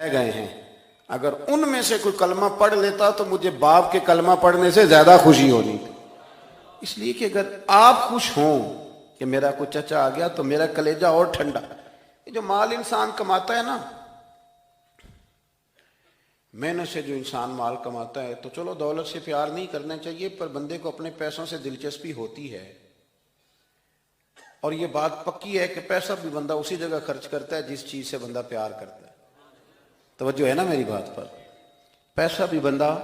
رہ گئے ہیں، اگر ان میں سے کوئی کلمہ پڑھ لیتا تو مجھے باپ کے کلمہ پڑھنے سے زیادہ خوشی ہونی تھی، اس لیے کہ اگر آپ خوش ہوں کہ میرا کوئی چچا آ گیا تو میرا کلیجہ اور ٹھنڈا۔ یہ جو مال انسان کماتا ہے نا، محنت سے جو انسان مال کماتا ہے، تو چلو دولت سے پیار نہیں کرنا چاہیے، پر بندے کو اپنے پیسوں سے دلچسپی ہوتی ہے، اور یہ بات پکی ہے کہ پیسہ بھی بندہ اسی جگہ خرچ کرتا ہے جس چیز سے بندہ پیار کرتا ہے۔ توجہ ہے نا میری بات پر؟ پیسہ بھی بندہ،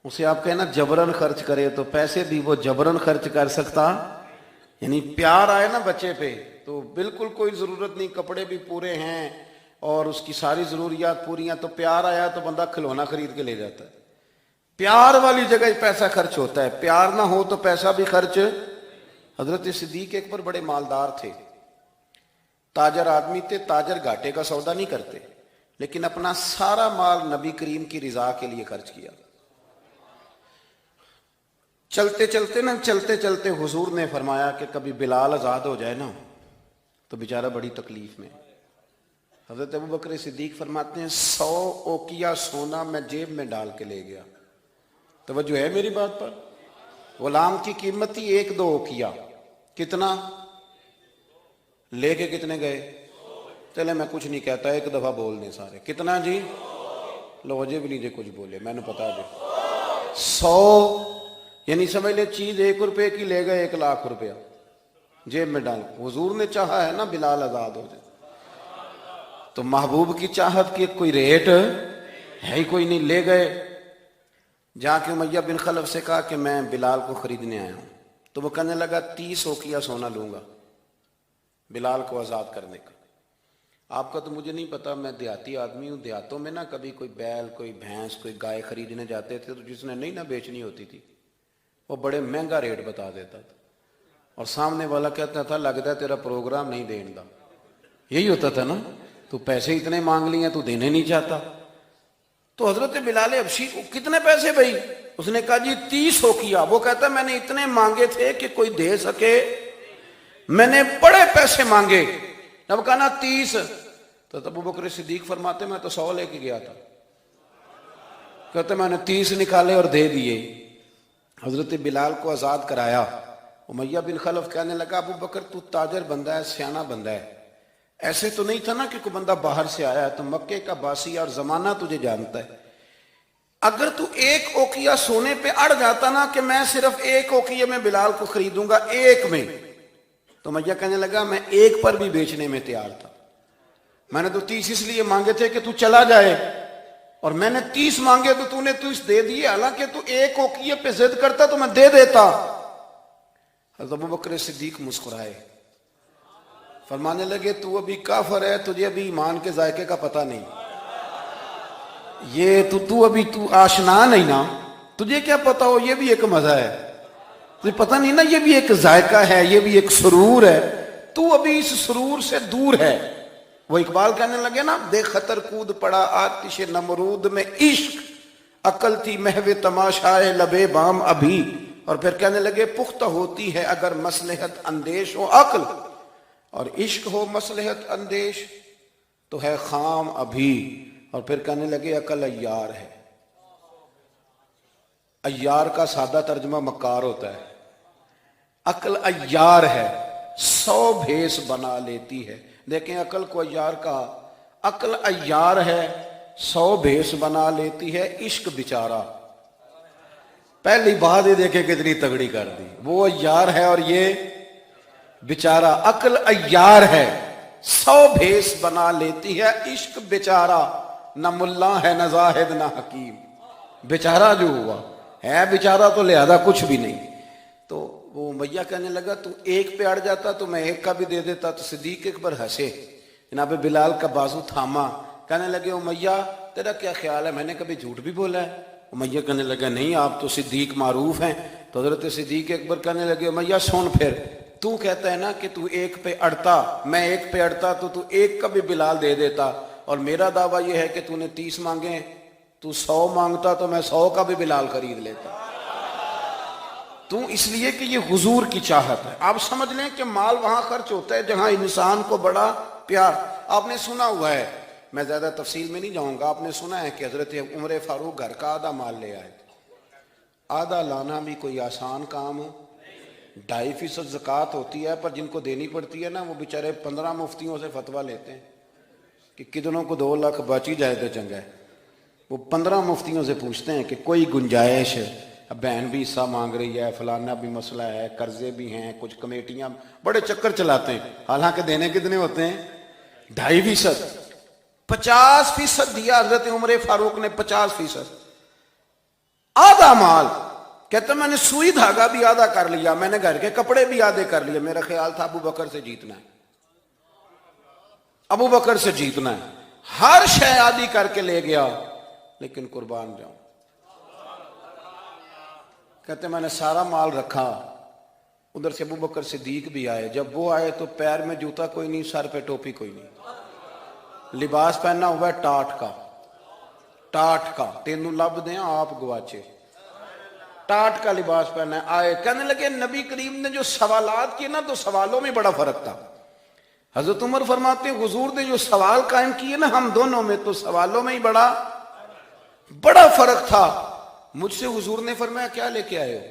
اسے آپ کہنا جبرن خرچ کرے تو پیسے بھی وہ جبرن خرچ کر سکتا، یعنی پیار آئے نا بچے پہ تو بالکل کوئی ضرورت نہیں، کپڑے بھی پورے ہیں اور اس کی ساری ضروریات پوری ہیں، تو پیار آیا تو بندہ کھلونا خرید کے لے جاتا ہے۔ پیار والی جگہ پیسہ خرچ ہوتا ہے، پیار نہ ہو تو پیسہ بھی خرچ۔ حضرت صدیق اکبر بڑے مالدار تھے، تاجر آدمی تھے، تاجر گھاٹے کا سودا نہیں کرتے، لیکن اپنا سارا مال نبی کریم کی رضا کے لیے خرچ کیا۔ چلتے چلتے حضور نے فرمایا کہ کبھی بلال آزاد ہو جائے نا تو بیچارہ بڑی تکلیف میں۔ حضرت ابوبکر صدیق فرماتے ہیں 100 اوقیہ سونا میں جیب میں ڈال کے لے گیا۔ توجہ ہے میری بات پر؟ غلام کی قیمت تھی 1-2 اوقیہ، کتنا لے کے کتنے گئے؟ چلے میں کچھ نہیں کہتا، ایک دفعہ بول دیں سارے، کتنا جی؟ لو جی بھی نہیں کچھ بولے، میں نے پتا جی 100، یعنی سمجھ لے چیز 1 روپے کی لے گئے 1 لاکھ روپیہ جیب میں ڈال۔ حضور نے چاہا ہے نا بلال آزاد ہو جائے، تو محبوب کی چاہت کی کوئی ریٹ ہے ہی کوئی نہیں، لے گئے۔ جا کے امیہ بن خلف سے کہا کہ میں بلال کو خریدنے آیا ہوں، تو وہ کہنے لگا 30 اوقیہ سونا لوں گا بلال کو آزاد کرنے کا۔ آپ کا تو مجھے نہیں پتا، میں دیہاتی آدمی ہوں، دیہاتوں میں نا کبھی کوئی بیل، کوئی بھینس، کوئی گائے خریدنے جاتے تھے تو جس نے نہیں نہ بیچنی ہوتی تھی وہ بڑے مہنگا ریٹ بتا دیتا تھا، اور سامنے والا کہتا تھا لگتا ہے تیرا پروگرام نہیں دین دا، یہی ہوتا تھا نا، تو پیسے اتنے مانگ لیے تو دینے نہیں چاہتا۔ تو حضرت بلال حبشی کتنے پیسے بھائی؟ اس نے کہا جی 30 اوقیہ۔ وہ کہتا میں نے اتنے مانگے تھے کہ کوئی دے سکے، میں نے بڑے پیسے مانگے، جب کہا نا 30، تو ابوبکر صدیق فرماتے میں تو 100 لے کے گیا تھا، کہتے میں نے 30 نکالے اور دے دیے۔ حضرت بلال کو آزاد کرایا۔ امیہ بن خلف کہنے لگا ابوبکر تو تاجر بندہ ہے، سیانہ بندہ ہے، ایسے تو نہیں تھا نا کہ کوئی بندہ باہر سے آیا ہے، تو مکے کا باسی اور زمانہ تجھے جانتا ہے، اگر تو 1 اوقیہ سونے پہ اڑ جاتا نا کہ میں صرف 1 اوقیہ میں بلال کو خریدوں گا، 1 میں، تو امیہ کہنے لگا میں 1 پر بھی بیچنے میں تیار تھا، میں نے تو 30 اس لیے مانگے تھے کہ تو چلا جائے، اور میں نے 30 مانگے تو تو نے 30 دے دیے، حالانکہ تو 1 اوقیہ پہ ضد کرتا تو میں دے دیتا۔ حضرت ابوبکر صدیق مسکرائے، فرمانے لگے تو ابھی کافر ہے، تجھے ابھی ایمان کے ذائقے کا پتہ نہیں، یہ تو ابھی تو آشنا نہیں نا، تجھے کیا پتہ ہو، یہ بھی ایک مزہ ہے، تجھے پتہ نہیں نا، یہ بھی ایک ذائقہ ہے، یہ بھی ایک سرور ہے، تو ابھی اس سرور سے دور ہے۔ وہ اقبال کہنے لگے نا دیکھ خطر کود پڑا آتش نمرود میں عشق، عقل تھی محو تماشائے لبے بام ابھی، اور پھر کہنے لگے پختہ ہوتی ہے اگر مصلحت اندیش ہو عقل، اور عشق ہو مصلحت اندیش تو ہے خام ابھی، اور پھر کہنے لگے عقل عیار ہے۔ عیار کا سادہ ترجمہ مکار ہوتا ہے، عقل عیار ہے، 100 بھیس بنا لیتی ہے۔ دیکھیں عقل کو عیار کا، عقل عیار ہے، 100 بھیس بنا لیتی ہے، عشق بیچارہ، پہلی بات یہ دیکھیں کتنی تگڑی کر دی، وہ عیار ہے اور یہ بیچارہ، عقل عیار ہے 100 بھیس بنا لیتی ہے، عشق بیچارہ، نہ ملا ہے نہ زاہد نہ حکیم، بیچارہ جو ہوا ہے بیچارہ تو لہذا کچھ بھی نہیں۔ تو وہ امیہ کہنے لگا تو 1 پہ اڑ جاتا تو میں 1 کا بھی دے دیتا، تو صدیق اکبر ہنسے، جناب بلال کا بازو تھاما، کہنے لگے امیہ تیرا کیا خیال ہے، میں نے کبھی جھوٹ بھی بولا ہے؟ امیہ کہنے لگا نہیں، آپ تو صدیق معروف ہیں۔ تو حضرت صدیق اکبر کہنے لگے امیہ سن، پھر تو کہتا ہے نا کہ تو 1 پہ اڑتا، میں 1 پہ اڑتا تو 1 کا بھی بلال دے دیتا، اور میرا دعویٰ یہ ہے کہ تو نے 30 مانگے، تو 100 مانگتا تو میں 100 کا بھی بلال خرید لیتا، تو اس لیے کہ یہ حضور کی چاہت ہے۔ آپ سمجھ لیں کہ مال وہاں خرچ ہوتا ہے جہاں انسان کو بڑا پیار۔ آپ نے سنا ہوا ہے میں زیادہ تفصیل میں نہیں جاؤں گا. آپ نے سنا ہے کہ حضرت عمر فاروق گھر کا آدھا مال لے آئے. آدھا لانا بھی کوئی آسان کام ہے. 2.5% زکوٰۃ ہوتی ہے, پر جن کو دینی پڑتی ہے نا وہ بیچارے 15 مفتیوں سے فتویٰ لیتے ہیں کہ کتنوں کو 2 لاکھ بچ ہی جائے تو چنگا ہے. وہ 15 مفتیوں سے پوچھتے ہیں کہ کوئی گنجائش, بہن بھی حصہ مانگ رہی ہے, فلانا بھی مسئلہ ہے, قرضے بھی ہیں, کچھ کمیٹیاں, بڑے چکر چلاتے ہیں. حالانکہ دینے کتنے ہوتے ہیں؟ 2.5%. 50% دیا حضرت عمر فاروق نے. 50% آدھا مال. کہتے میں نے سوئی دھاگا بھی آدھا کر لیا, میں نے گھر کے کپڑے بھی آدھے کر لیے. میرا خیال تھا ابو بکر سے جیتنا ہے, ابو بکر سے جیتنا ہے. ہر شے آدھی کر کے لے گیا, لیکن قربان جاؤں. کہتے میں نے سارا مال رکھا. ادھر سے ابو بکر صدیق بھی آئے. جب وہ آئے تو پیر میں جوتا کوئی نہیں, سر پہ ٹوپی کوئی نہیں, لباس پہننا ہوا ہے ٹاٹ کا. ٹاٹ کا تینوں لب دیں آپ گواچے. ٹاٹ کا لباس پہنا ہے. آئے کہنے لگے نبی کریم نے جو سوالات کیے نا تو سوالوں میں بڑا فرق تھا. حضرت عمر فرماتے ہیں حضور نے جو سوال قائم کیے نا ہم دونوں میں, تو سوالوں میں ہی بڑا فرق تھا. مجھ سے حضور نے فرمایا کیا لے کے آئے ہو؟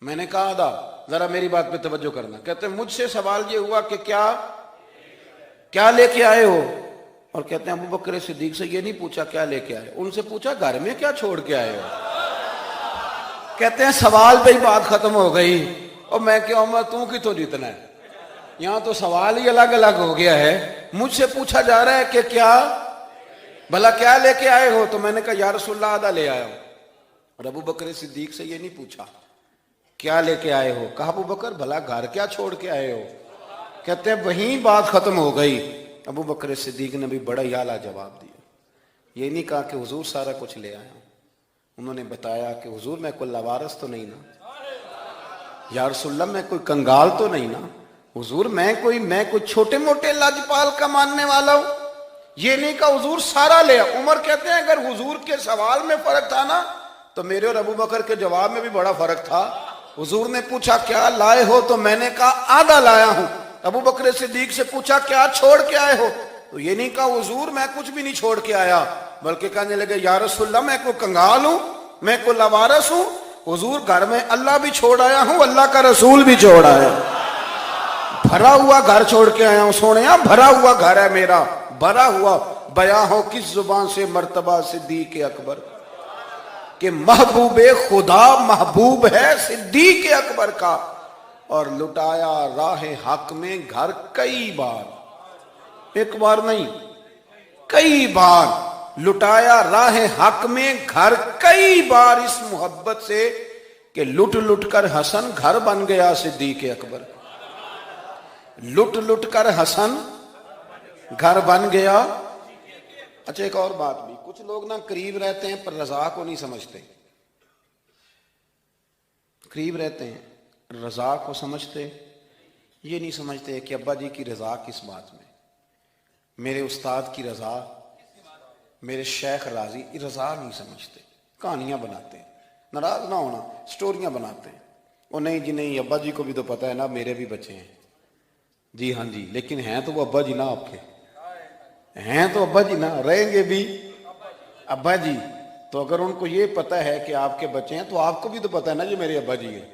میں نے کہا آدھا. ذرا میری بات پہ توجہ کرنا. کہتے ہیں مجھ سے سوال یہ ہوا کہ کیا لے کے آئے ہو, اور کہتے ہیں ابو بکر صدیق سے یہ نہیں پوچھا کیا لے کے آئے, ان سے پوچھا گھر میں کیا چھوڑ کے آئے ہو. کہتے ہیں سوال پہ ہی بات ختم ہو گئی. اور میں کہ عمر تو کی تو جیتنا ہے, یہاں تو سوال ہی الگ الگ ہو گیا ہے. مجھ سے پوچھا جا رہا ہے کہ بھلا کیا لے کے آئے ہو, تو میں نے کہا یا رسول اللہ آدھا لے آیا ہوں. اور ابو بکر صدیق سے یہ نہیں پوچھا کیا لے کے آئے ہو. کہا ابو بکر بھلا گھر کیا چھوڑ کے آئے ہو. کہتے ہیں وہیں بات ختم ہو گئی. ابو بکر صدیق نے بھی بڑا ہی اعلیٰ جواب دیا. یہ نہیں کہا کہ حضور سارا کچھ لے آیا ہوں. انہوں نے بتایا کہ حضور میں کوئی لاوارث تو نہیں نا, یا رسول اللہ میں کوئی کنگال تو نہیں نا, حضور میں کوئی چھوٹے موٹے لاجپال کا ماننے والا ہوں. یہ نہیں کہا حضور سارا لے. عمر کہتے ہیں اگر حضور کے سوال میں فرق تھا نا تو میرے اور ابو بکر کے جواب میں بھی بڑا فرق تھا. حضور نے پوچھا کیا لائے ہو, تو میں نے کہا آدھا لایا ہوں. ابو بکر صدیق سے پوچھا کیا چھوڑ کے آئے ہو, تو یہ نہیں کہا حضور میں کچھ بھی نہیں چھوڑ کے آیا, بلکہ کہنے لگے یا رسول اللہ میں کوئی کنگال ہوں, میں کوئی لاوارث ہوں. حضور گھر میں اللہ بھی چھوڑ آیا ہوں, اللہ کا رسول بھی چھوڑ آیا, بھرا ہوا گھر چھوڑ کے آیا ہوں. سونیا بھرا ہوا گھر ہے میرا, بھرا ہوا. بیاں ہو کس زبان سے مرتبہ صدیق اکبر کہ محبوب خدا محبوب ہے صدیق اکبر کا, اور لٹایا راہ حق میں گھر کئی بار, ایک بار نہیں کئی بار لٹایا راہ حق میں گھر کئی بار, اس محبت سے کہ لٹ لٹ کر حسن گھر بن گیا صدیق اکبر. لٹ لٹ کر حسن گھر بن گیا. اچھا ایک اور بات بھی, کچھ لوگ نا قریب رہتے ہیں پر رضا کو نہیں سمجھتے. قریب رہتے ہیں رضا کو سمجھتے, یہ نہیں سمجھتے کہ ابا جی کی رضا کس بات میں, میرے استاد کی رضا, میرے شیخ راضی, رضا نہیں سمجھتے. کہانیاں بناتے ہیں, ناراض نہ ہونا, سٹوریاں بناتے ہیں. وہ نہیں جی نہیں, ابا جی کو بھی تو پتہ ہے نا میرے بھی بچے ہیں. جی ہاں جی, لیکن ہیں تو وہ ابا جی نا آپ کے, ہیں تو ابا جی نا, رہیں گے بھی ابا جی. تو اگر ان کو یہ پتہ ہے کہ آپ کے بچے ہیں تو آپ کو بھی تو پتہ ہے نا یہ میرے ابا جی ہیں,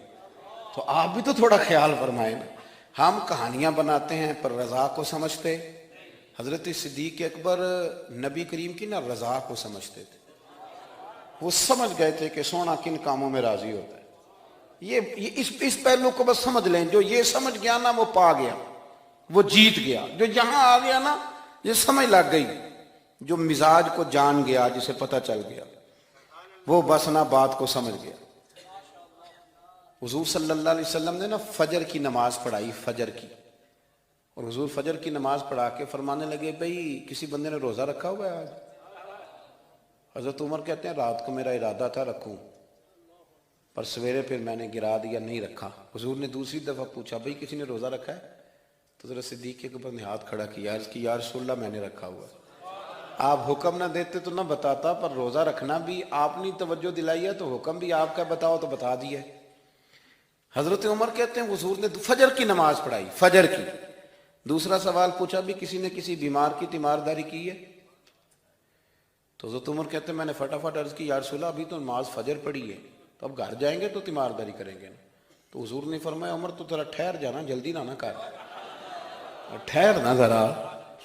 تو آپ بھی تو تھوڑا خیال فرمائیں نا. ہم کہانیاں بناتے ہیں پر رضا کو سمجھتے. حضرت صدیق اکبر نبی کریم کی نا رضا کو سمجھتے تھے. وہ سمجھ گئے تھے کہ سونا کن کاموں میں راضی ہوتا ہے. یہ اس پہلو کو بس سمجھ لیں, جو یہ سمجھ گیا نا وہ پا گیا, وہ جیت گیا. جو یہاں آ گیا نا یہ سمجھ لگ گئی, جو مزاج کو جان گیا, جسے پتہ چل گیا, وہ بس نا بات کو سمجھ گیا. حضور صلی اللہ علیہ وسلم نے نا فجر کی نماز پڑھائی, فجر کی, اور حضور فجر کی نماز پڑھا کے فرمانے لگے بھئی کسی بندے نے روزہ رکھا ہوا ہے آج. حضرت عمر کہتے ہیں رات کو میرا ارادہ تھا رکھوں, پر سویرے پھر میں نے گرا دیا, نہیں رکھا. حضور نے دوسری دفعہ پوچھا بھئی کسی نے روزہ رکھا ہے, تو ذرا صدیق کے اوپر نے ہاتھ کھڑا کیا, عرض کی یا رسول اللہ میں نے رکھا ہوا. آپ حکم نہ دیتے تو نہ بتاتا, پر روزہ رکھنا بھی آپ نے توجہ دلائی ہے تو حکم بھی آپ کا بتاؤ تو بتا دیا. حضرت عمر کہتے ہیں حضور نے فجر کی نماز پڑھائی, فجر کی. دوسرا سوال پوچھا بھی کسی نے کسی بیمار کی تیمارداری کی ہے؟ تو حضرت عمر کہتے ہیں میں نے فٹافٹ عرض کی یا رسول اللہ ابھی تو نماز فجر پڑھی ہے، تو اب گھر جائیں گے تو تیمارداری کریں گے نا۔ تو حضور نے فرمایا عمر تو ذرا ٹھہر جانا، جلدی نہ کر، ٹھہر نہ ذرا،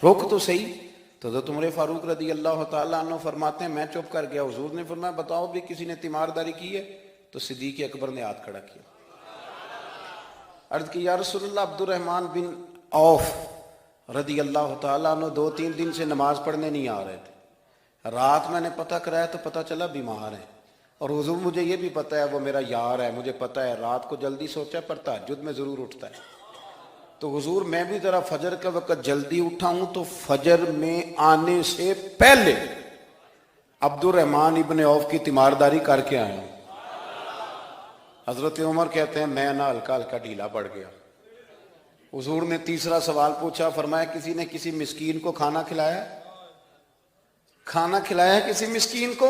رک تو صحیح۔ تو حضرت عمر فاروق رضی اللہ تعالیٰ عنہ فرماتے ہیں میں چپ کر گیا، حضور نے فرمایا بتاؤ بھی کسی نے تیمارداری کی ہے؟ تو صدیق اکبر نے ہاتھ کھڑا کیا، عرض کی یا رسول اللہ عبد الرحمن بن عوف رضی اللہ تعالیٰ عنہ 2-3 دن سے نماز پڑھنے نہیں آ رہے تھے، رات میں نے پتہ کرایا تو پتہ چلا بیمار ہے، اور حضور مجھے یہ بھی پتہ ہے وہ میرا یار ہے، مجھے پتہ ہے رات کو جلدی سوچا پر تہجد میں ضرور اٹھتا ہے، تو حضور میں بھی ذرا فجر کا وقت جلدی اٹھا ہوں تو فجر میں آنے سے پہلے عبد الرحمن ابن عوف کی تیمارداری کر کے آیا ہوں۔ حضرت عمر کہتے ہیں میں نہ ہلکا ہلکا ڈھیلا پڑ گیا۔ حضور نے تیسرا سوال پوچھا، فرمایا کسی نے کسی مسکین کو کھانا کھلایا؟ کھانا کھلایا کسی مسکین کو؟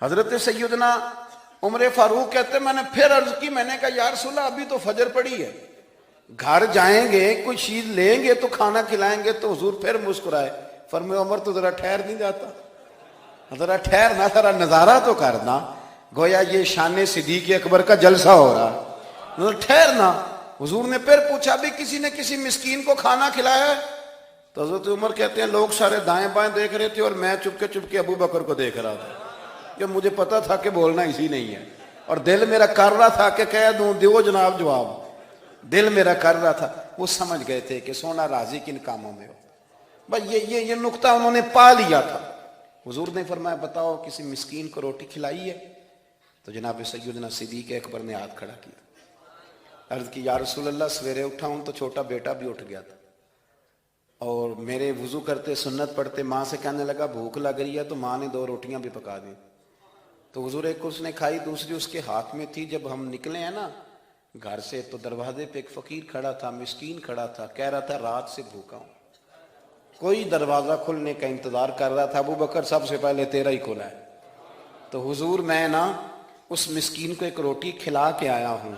حضرت سیدنا عمر فاروق کہتے ہیں میں نے پھر عرض کی، میں نے کہا یا رسول اللہ ابھی تو فجر پڑی ہے، گھر جائیں گے کوئی چیز لیں گے تو کھانا کھلائیں گے۔ تو حضور پھر مسکرائے، فرمایا عمر تو ذرا ٹھہر نہیں جاتا، ذرا ٹھہرنا، ذرا نظارہ تو کرنا، گویا یہ شان صدیق اکبر کا جلسہ ہو رہا، ذرا ٹھہرنا۔ حضور نے پھر پوچھا بھی کسی نے کسی مسکین کو کھانا کھلایا ہے؟ تو حضرت عمر کہتے ہیں لوگ سارے دائیں بائیں دیکھ رہے تھے اور میں چپ کے ابو بکر کو دیکھ رہا تھا، کہ مجھے پتا تھا کہ بولنا اسی نہیں ہے، اور دل میرا کر رہا تھا کہ کہہ دوں دیو جناب جواب، دل میرا کر رہا تھا۔ وہ سمجھ گئے تھے کہ سونا راضی کن کاموں میں ہو، بس یہ نقطہ انہوں نے پا لیا تھا۔ حضور نے فرمایا بتاؤ کسی مسکین کو روٹی کھلائی ہے؟ تو جناب سیدنا صدیق اکبر نے ہاتھ کھڑا کیا، عرض کی یا رسول اللہ سویرے اٹھا ہوں تو چھوٹا بیٹا بھی اٹھ گیا تھا، اور میرے وضو کرتے سنت پڑھتے ماں سے کہنے لگا بھوک لگ رہی ہے، تو ماں نے 2 روٹیاں بھی پکا دی، تو حضور ایک اس نے کھائی دوسری اس کے ہاتھ میں تھی۔ جب ہم نکلے ہیں نا گھر سے تو دروازے پہ ایک فقیر کھڑا تھا، مسکین کھڑا تھا، کہہ رہا تھا رات سے بھوکا ہوں، کوئی دروازہ کھلنے کا انتظار کر رہا تھا، ابو بکر سب سے پہلے تیرا ہی کھلا ہے۔ تو حضور میں نا اس مسکین کو ایک روٹی کھلا کے آیا ہوں۔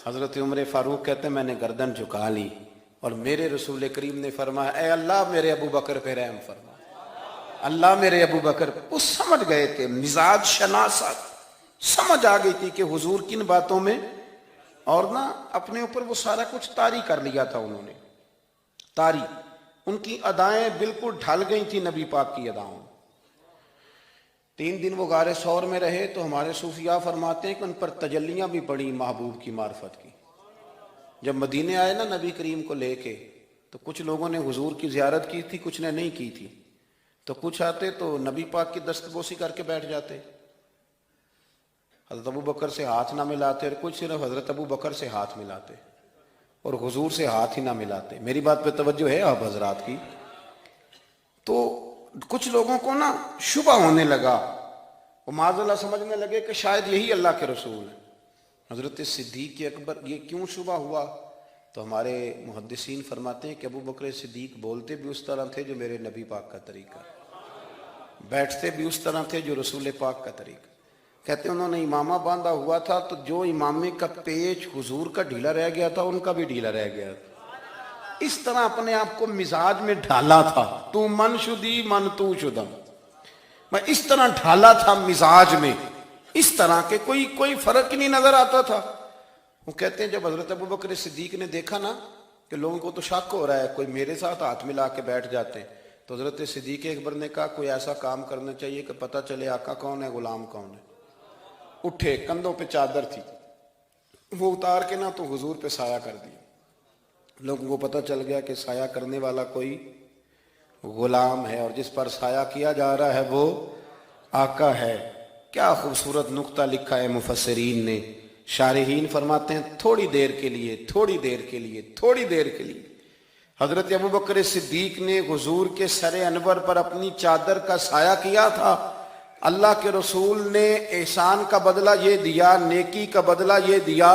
حضرت عمر فاروق کہتے ہیں میں نے گردن جھکا لی، اور میرے رسول کریم نے فرمایا اے اللہ میرے ابو بکر پہ رحم فرما، اللہ میرے ابو بکر۔ وہ سمجھ گئے تھے، مزاج شناست سمجھ آ گئی تھی کہ حضور کن باتوں میں، اور نا اپنے اوپر وہ سارا کچھ طاری کر لیا تھا انہوں نے، طاری، ان کی ادائیں بالکل ڈھل گئی تھی نبی پاک کی اداؤں۔ 3 دن وہ غار ثور میں رہے تو ہمارے صوفیاء فرماتے ہیں کہ ان پر تجلیاں بھی پڑی محبوب کی معرفت کی۔ جب مدینے آئے نا نبی کریم کو لے کے، تو کچھ لوگوں نے حضور کی زیارت کی تھی، کچھ نے نہیں کی تھی، تو کچھ آتے تو نبی پاک کی دستبوسی کر کے بیٹھ جاتے، حضرت ابو بکر سے ہاتھ نہ ملاتے، اور کچھ صرف حضرت ابو بکر سے ہاتھ ملاتے اور حضور سے ہاتھ ہی نہ ملاتے۔ میری بات پہ توجہ ہے آپ حضرات کی؟ تو کچھ لوگوں کو نا شبہ ہونے لگا، وہ معاذ اللہ سمجھنے لگے کہ شاید یہی اللہ کے رسول ہیں۔ حضرت صدیق اکبر یہ کیوں شبہ ہوا؟ تو ہمارے محدثین فرماتے ہیں کہ ابو بکر صدیق بولتے بھی اس طرح تھے جو میرے نبی پاک کا طریقہ، بیٹھتے بھی اس طرح تھے جو رسول پاک کا طریقہ۔ کہتے ہیں انہوں نے امامہ باندھا ہوا تھا تو جو امامے کا پیچ حضور کا ڈھیلا رہ گیا تھا ان کا بھی ڈھیلا رہ گیا تھا، اس طرح اپنے آپ کو مزاج میں ڈھالا تھا، تو من شدی من تو شدم، میں اس طرح ڈھالا تھا مزاج میں، اس طرح کے کوئی فرق ہی نہیں نظر آتا تھا۔ وہ کہتے ہیں جب حضرت ابو بکر صدیق نے دیکھا نا کہ لوگوں کو تو شک ہو رہا ہے، کوئی میرے ساتھ ہاتھ ملا کے بیٹھ جاتے ہیں، تو حضرت صدیق اکبر نے کہا کوئی ایسا کام کرنا چاہیے کہ پتہ چلے آقا کون ہے غلام کون ہے۔ اٹھے، کندھوں پہ چادر تھی، وہ اتار کے نا تو حضور پہ سایہ کر دیا، لوگوں کو پتہ چل گیا کہ سایہ کرنے والا کوئی غلام ہے، اور جس پر سایہ کیا جا رہا ہے وہ آقا ہے۔ کیا خوبصورت نقطہ لکھا ہے مفسرین نے، شارحین فرماتے ہیں تھوڑی دیر کے لیے حضرت ابو بکر صدیق نے حضور کے سر انور پر اپنی چادر کا سایہ کیا تھا۔ اللہ کے رسول نے احسان کا بدلہ یہ دیا، نیکی کا بدلہ یہ دیا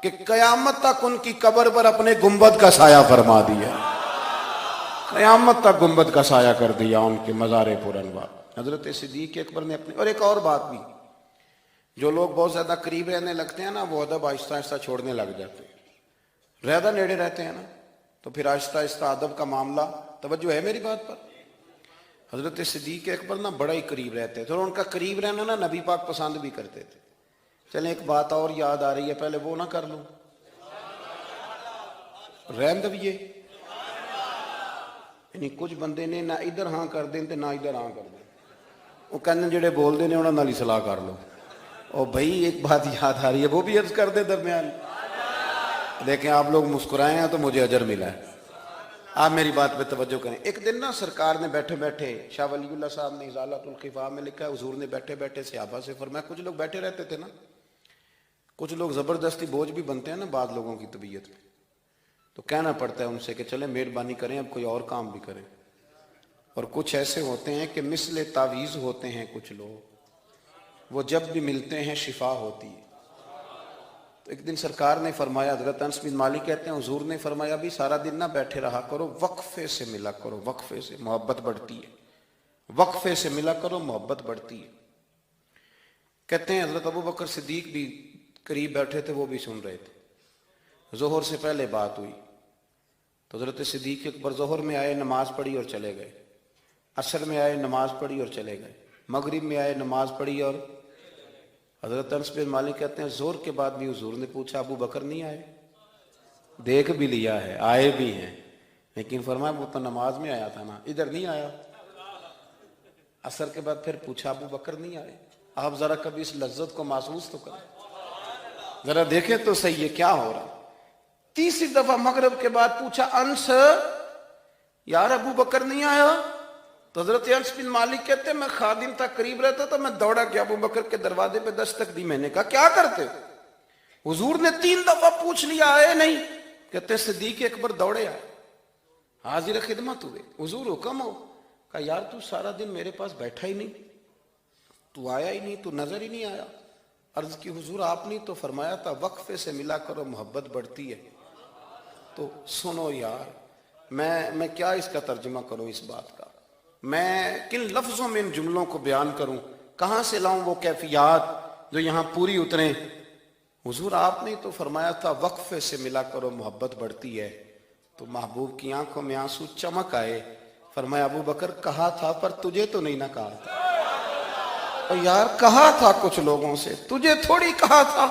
کہ قیامت تک ان کی قبر پر اپنے گنبد کا سایہ فرما دیا، قیامت تک گنبد کا سایہ کر دیا ان کے مزار پر انوار۔ حضرت صدیق اکبر نے اپنے، اور ایک اور بات بھی، جو لوگ بہت زیادہ قریب رہنے لگتے ہیں نا وہ ادب آہستہ آہستہ چھوڑنے لگ جاتے ہیں، زیادہ نیڑے رہتے ہیں نا تو پھر آہستہ آہستہ ادب کا معاملہ، توجہ ہے میری بات پر؟ حضرت صدیق اکبر نا بڑا ہی قریب رہتے تھے، اور ان کا قریب رہنا نا نبی پاک پسند بھی کرتے تھے۔ چلیں ایک بات اور یاد آ رہی ہے، پہلے وہ نہ کر لوں، رہن دویے، یعنی کچھ بندے نے نہ ادھر ہاں کر دیں تے نہ ادھر ہاں کر دیں، وہ کہنے جڑے بول دے نے انہوں نال ہی صلاح کر لو۔ اور بھائی ایک بات یاد آ رہی ہے، وہ بھی عرض کر دے درمیان، دیکھیں آپ لوگ مسکرائے ہیں تو مجھے اجر ملا ہے۔ آپ میری بات پہ توجہ کریں۔ ایک دن نا سرکار نے بیٹھے بیٹھے، شاہ ولی اللہ صاحب نے ازالۃ الخفا میں لکھا ہے، حضور نے بیٹھے بیٹھے صحابہ سے فرمایا، کچھ لوگ بیٹھے رہتے تھے نا، کچھ لوگ زبردستی بوجھ بھی بنتے ہیں نا بعض لوگوں کی طبیعت میں، تو کہنا پڑتا ہے ان سے کہ چلیں مہربانی کریں اب کوئی اور کام بھی کریں۔ اور کچھ ایسے ہوتے ہیں کہ مثل تعویذ ہوتے ہیں کچھ لوگ، وہ جب بھی ملتے ہیں شفا ہوتی ہے۔ تو ایک دن سرکار نے فرمایا، حضرت انس بن مالک کہتے ہیں حضور نے فرمایا بھی سارا دن نہ بیٹھے رہا کرو، وقفے سے ملا کرو، وقفے سے محبت بڑھتی ہے، وقفے سے ملا کرو محبت بڑھتی ہے۔ کہتے ہیں حضرت ابو بکر صدیق بھی قریب بیٹھے تھے، وہ بھی سن رہے تھے۔ ظہر سے پہلے بات ہوئی تو حضرت صدیق اکبر ظہر میں آئے، نماز پڑھی اور چلے گئے، عصر میں آئے، نماز پڑھی اور چلے گئے، مغرب میں آئے، نماز پڑھی اور حضرت انس بن مالک کہتے ہیں زور کے بعد بھی حضور نے پوچھا ابو بکر نہیں آئے؟ دیکھ بھی لیا ہے، آئے بھی ہیں، لیکن فرمایا وہ تو نماز میں آیا تھا نا، ادھر نہیں آیا۔ عصر کے بعد پھر پوچھا ابو بکر نہیں آئے؟ آپ ذرا کبھی اس لذت کو محسوس تو کریں، ذرا دیکھیں تو صحیح ہے کیا ہو رہا۔ تیسری دفعہ مغرب کے بعد پوچھا انس یار ابو بکر نہیں آیا؟ تو حضرت انس بن مالک کہتے ہیں میں خادم تھا، قریب رہتا تو میں دوڑا گیا ابو بکر کے دروازے پہ دستک دی، میں نے کہا کیا کرتے؟ حضور نے 3 دفعہ پوچھ لیا آئے نہیں، کہتے صدیق اکبر دوڑے آئے، حاضر خدمت ہوئے، حضور حکم ہو؟ کہا یار تو سارا دن میرے پاس بیٹھا ہی نہیں، تو آیا ہی نہیں، تو نظر ہی نہیں آیا۔ عرض کی حضور آپ نے تو فرمایا تھا وقفے سے ملا کرو محبت بڑھتی ہے۔ تو سنو یار، میں کیا اس کا ترجمہ کروں اس بات کا، میں کن لفظوں میں ان جملوں کو بیان کروں، کہاں سے لاؤں وہ کیفیات جو یہاں پوری اتریں؟ حضور آپ نے تو فرمایا تھا وقفے سے ملا کرو محبت بڑھتی ہے۔ تو محبوب کی آنکھوں میں آنسو چمک آئے، فرمایا ابو بکر کہا تھا پر تجھے تو نہیں نہ کہا تھا۔ اور یار کہا تھا کچھ لوگوں سے، تجھے تھوڑی کہا تھا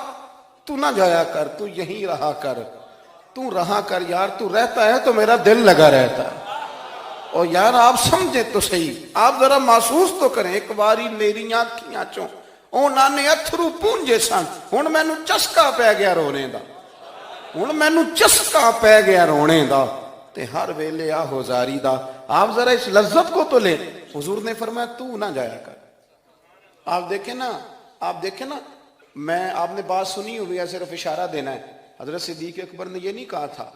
تو نہ جایا کر، تو یہیں رہا کر، تو رہا کر یار، تو رہتا ہے تو میرا دل لگا رہتا ہے۔ اور یار آپ سمجھیں تو صحیح، آپ ذرا محسوس تو کریں، ایک باری میری آنکھیاں چوں اونا نے اتھرو پونجے سن، ہن مینوں چسکا پہ گیا رونے دا، ہن مینوں چسکا پہ گیا رونے دا، تے ہر ویلے آہو زاری دا۔ آپ ذرا اس لذت کو تو لیں۔ حضور نے فرمایا تو نہ جایا کر۔ آپ دیکھیں نا، میں آپ نے بات سنی ہوئی ہے، صرف اشارہ دینا ہے۔ حضرت صدیق اکبر نے یہ نہیں کہا تھا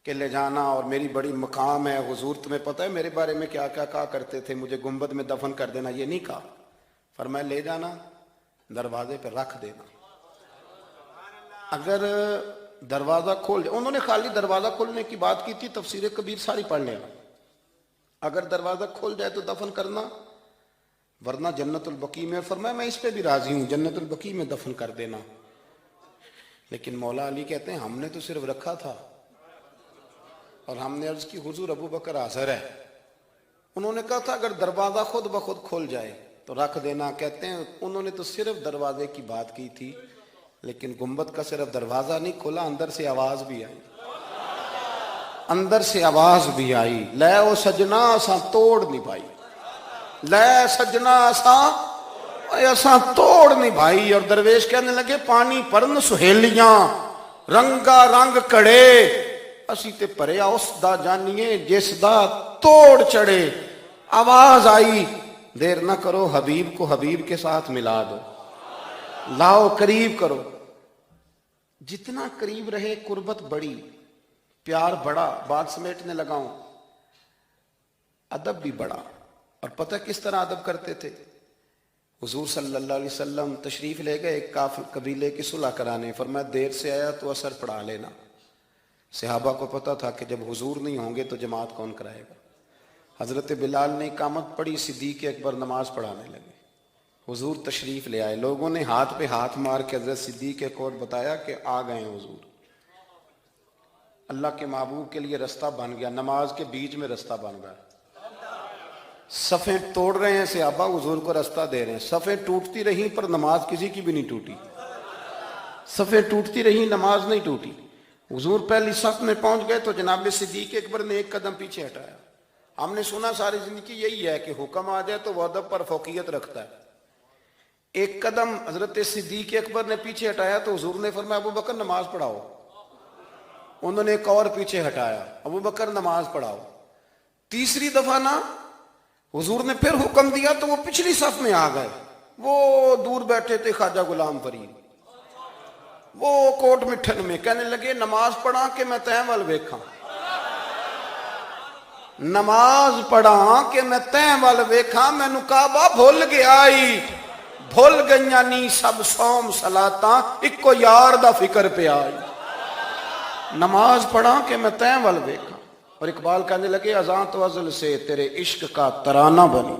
کہ لے جانا اور میری بڑی مقام ہے، حضور تمہیں پتہ ہے میرے بارے میں کیا کیا کہا کرتے تھے، مجھے گنبد میں دفن کر دینا، یہ نہیں کہا۔ فرمایا لے جانا، دروازے پہ رکھ دینا، اگر دروازہ کھول جائے، انہوں نے خالی دروازہ کھولنے کی بات کی تھی، تفسیر کبیر ساری پڑھ لینا، اگر دروازہ کھول جائے تو دفن کرنا، ورنہ جنت البقیع میں، فرمایا میں اس پہ بھی راضی ہوں، جنت البقیع میں دفن کر دینا۔ لیکن مولا علی کہتے ہیں ہم نے تو صرف رکھا تھا، اور ہم نے عرض کی حضور ابو بکر حاضر ہے، انہوں نے کہا تھا اگر دروازہ خود بخود کھل جائے تو رکھ دینا۔ کہتے ہیں انہوں نے تو صرف دروازے کی بات کی تھی، لیکن گنبد کا صرف دروازہ نہیں کھلا، اندر سے آواز بھی آئی، اندر سے آواز بھی آئی، لے او سجنا اساں توڑ نہیں پائی، لے سجنا اساں توڑ نہیں بھائی۔ اور درویش کہنے لگے پانی پرن سہیلیاں رنگا رنگ کڑے، اسی تے پریا اس دا جانیے جس دا توڑ چڑھے۔ آواز آئی دیر نہ کرو، حبیب کو حبیب کے ساتھ ملا دو، لاؤ قریب کرو۔ جتنا قریب رہے قربت بڑی، پیار بڑا، بات سمیٹنے لگاؤں، ادب بھی بڑا۔ اور پتہ کس طرح ادب کرتے تھے؟ حضور صلی اللہ علیہ وسلم تشریف لے گئے ایک کافر قبیلے کی صلح کرانے، فرمایا دیر سے آیا تو اثر پڑھا لینا۔ صحابہ کو پتہ تھا کہ جب حضور نہیں ہوں گے تو جماعت کون کرائے گا۔ حضرت بلال نے اقامت پڑھی، صدیق اکبر نماز پڑھانے لگے، حضور تشریف لے آئے، لوگوں نے ہاتھ پہ ہاتھ مار کے حضرت صدیق کو بتایا کہ آ گئے ہیں حضور۔ اللہ کے محبوب کے لیے رستہ بن گیا، نماز کے بیچ میں رستہ بن گیا، صفیں توڑ رہے ہیں صحابہ، حضور کو رستہ دے رہے ہیں، صفیں ٹوٹتی رہیں پر نماز کسی کی بھی نہیں ٹوٹی، صفیں ٹوٹتی رہیں نماز نہیں ٹوٹی۔ حضور پہلی صف میں پہنچ گئے تو جناب صدیق اکبر نے ایک قدم پیچھے ہٹایا۔ ہم نے سنا ساری زندگی یہی ہے کہ حکم آ جائے تو وہ ادب پر فوقیت رکھتا ہے۔ ایک قدم حضرت صدیق اکبر نے پیچھے ہٹایا تو حضور نے فرمایا ابو بکر نماز پڑھاؤ۔ انہوں نے ایک اور پیچھے ہٹایا، ابو بکر نماز پڑھاؤ۔ تیسری دفعہ نا حضور نے پھر حکم دیا تو وہ پچھلی صف میں آ گئے، وہ دور بیٹھے تھے خواجہ غلام فرید، وہ کوٹ مٹھن میں کہنے لگے نماز پڑھا کہ میں تیں ول ویکھاں، نماز پڑھا کہ میں تیں ول ویکھاں، مینوں کعبہ بھول گیا ای، بھول گئیاں نی سب صوم صلاتاں، اکو یار دا فکر پہ آئی، نماز پڑھا کہ میں تیں ول ویکھاں۔ اور اقبال کہنے لگے اذان تو ازل سے تیرے عشق کا ترانہ بنی،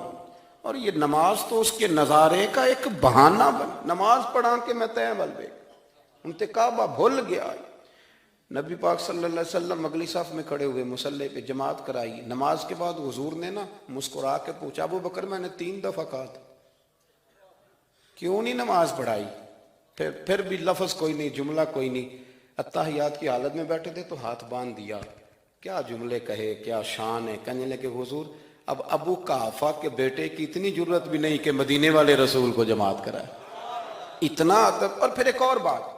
اور یہ نماز تو اس کے نظارے کا ایک بہانہ بنی، نماز پڑھا کہ میں تیں ول ویکھاں، انتے کعبہ بھول گیا۔ نبی پاک صلی اللہ علیہ وسلم اگلی صف میں کھڑے ہوئے، مصلی پہ جماعت کرائی، نماز کے بعد حضور نے نا مسکرا کے پوچھا ابو بکر میں نے 3 دفعہ کہا تھا کیوں نہیں نماز پڑھائی؟ پھر بھی لفظ کوئی نہیں، جملہ کوئی نہیں، اتحیات کی حالت میں بیٹھے تھے تو ہاتھ باندھ دیا، کیا جملے کہے، کیا شان ہے۔ کہنے لگے حضور اب ابو قحافہ کے بیٹے کی اتنی ضرورت بھی نہیں کہ مدینے والے رسول کو جماعت کرائے، اتنا ادب۔ اور پھر ایک اور بات،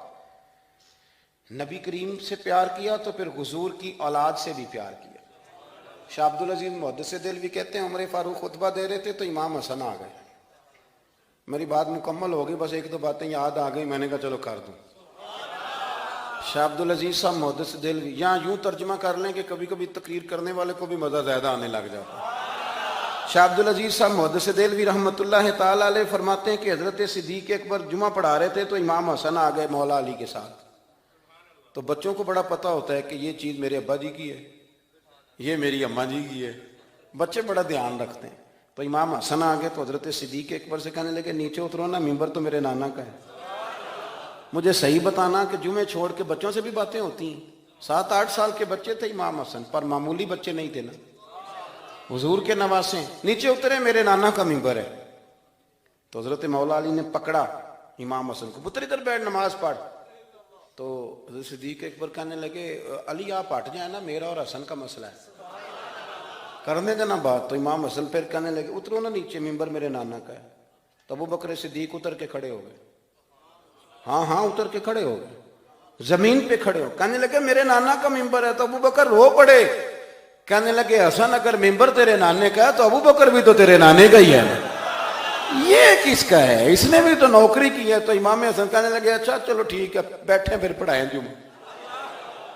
نبی کریم سے پیار کیا تو پھر حضور کی اولاد سے بھی پیار کیا۔ شاہ عبدالعزیز محدث دہلوی کہتے ہیں عمر فاروق خطبہ دے رہے تھے تو امام حسن آ گئے، میری بات مکمل ہوگی بس 1-2 باتیں یاد آ گئی، میں نے کہا چلو کر دوں۔ شاہ عبدالعزیز صاحب محدث دہلوی، یہاں یوں ترجمہ کر لیں کہ کبھی کبھی تقریر کرنے والے کو بھی مزہ زیادہ آنے لگ جاتا ہے۔ شاہ عبدالعزیز صاحب محدث دہلوی رحمۃ اللہ تعالیٰ علیہ فرماتے ہیں کہ حضرت صدیق اکبر جمعہ پڑھا رہے تھے تو امام حسن آ گئے مولا علی کے ساتھ۔ تو بچوں کو بڑا پتہ ہوتا ہے کہ یہ چیز میرے ابا جی کی ہے، یہ میری اماں جی کی ہے، بچے بڑا دھیان رکھتے ہیں۔ تو امام حسن آ گئے تو حضرت صدیق اکبر سے کہنے لگے نیچے اترو نا، ممبر تو میرے نانا کا ہے، مجھے صحیح بتانا کہ جمعے چھوڑ کے بچوں سے بھی باتیں ہوتی ہیں۔ 7-8 سال کے بچے تھے امام حسن، پر معمولی بچے نہیں تھے نا، حضور کے نواسے، نیچے اترے میرے نانا کا ممبر ہے۔ تو حضرت مولا علی نے پکڑا امام حسن کو، پتر ادھر بیٹھ نماز پڑھ۔ تو حضرت صدیق اکبر کہنے لگے علی آپ ہٹ جائیں نا، میرا اور حسن کا مسئلہ ہے، کرنے دینا بات۔ تو امام حسن پھر کہنے لگے اترو نا نیچے، ممبر میرے نانا کا ہے۔ تو ابو بکر صدیق اتر کے کھڑے ہو گئے، ہاں اتر کے کھڑے ہو گئے، زمین پہ کھڑے ہو، کہنے لگے میرے نانا کا ممبر ہے۔ تو ابو بکر رو پڑے، کہنے لگے حسن اگر ممبر تیرے نانے کا ہے تو ابو بکر بھی تو تیرے نانے کا ہی ہے، یہ کس کا ہے، اس نے بھی تو نوکری کی ہے۔ تو امام حسن کہنے لگے اچھا چلو ٹھیک ہے، بیٹھیں پھر پڑھائیں جمعہ۔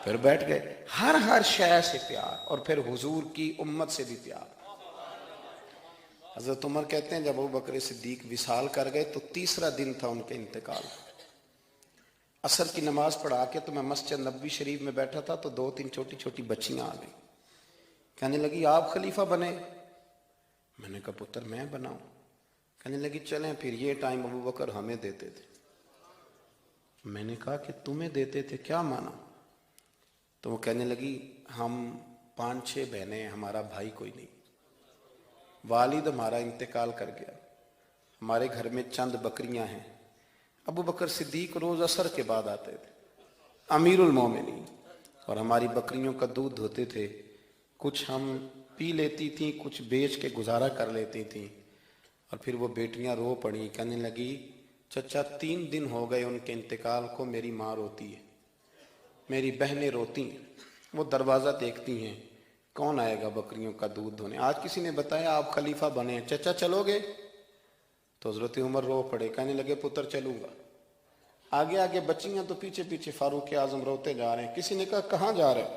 پھر بیٹھ گئے۔ ہر شے سے پیار، اور پھر حضور کی امت سے بھی پیار۔ حضرت عمر کہتے ہیں جب ابو بکر صدیق وصال کر گئے تو 3را دن تھا ان کے انتقال۔ عصر کی نماز پڑھا کے تو میں مسجد نبوی شریف میں بیٹھا تھا تو 2-3 چھوٹی چھوٹی بچیاں آ گئی، کہنے لگی آپ خلیفہ بنے؟ میں نے کہا پتر میں بناؤں؟ کہنے لگی چلیں پھر یہ ٹائم ابو بکر ہمیں دیتے تھے۔ میں نے کہا کہ تمہیں دیتے تھے، کیا مانا؟ تو وہ کہنے لگی ہم 5-6 بہنیں ہیں، ہمارا بھائی کوئی نہیں، والد ہمارا انتقال کر گیا، ہمارے گھر میں چند بکریاں ہیں۔ ابو بکر صدیق روز عصر کے بعد آتے تھے، امیر المومنین، اور ہماری بکریوں کا دودھ دھوتے تھے، کچھ ہم پی لیتی تھیں، کچھ بیچ کے گزارا کر لیتی تھیں۔ اور پھر وہ بیٹیاں رو پڑی، کہنے لگی چچا 3 دن ہو گئے ان کے انتقال کو، میری ماں روتی ہے، میری بہنیں روتی ہیں، وہ دروازہ دیکھتی ہیں کون آئے گا بکریوں کا دودھ دھونے۔ آج کسی نے بتایا آپ خلیفہ بنے، چچا چلو گے؟ تو حضرت عمر رو پڑے، کہنے لگے پتر چلوں گا۔ آگے آگے بچیاں تو پیچھے پیچھے، فاروق اعظم روتے جا رہے ہیں۔ کسی نے کہا کہاں جا رہے؟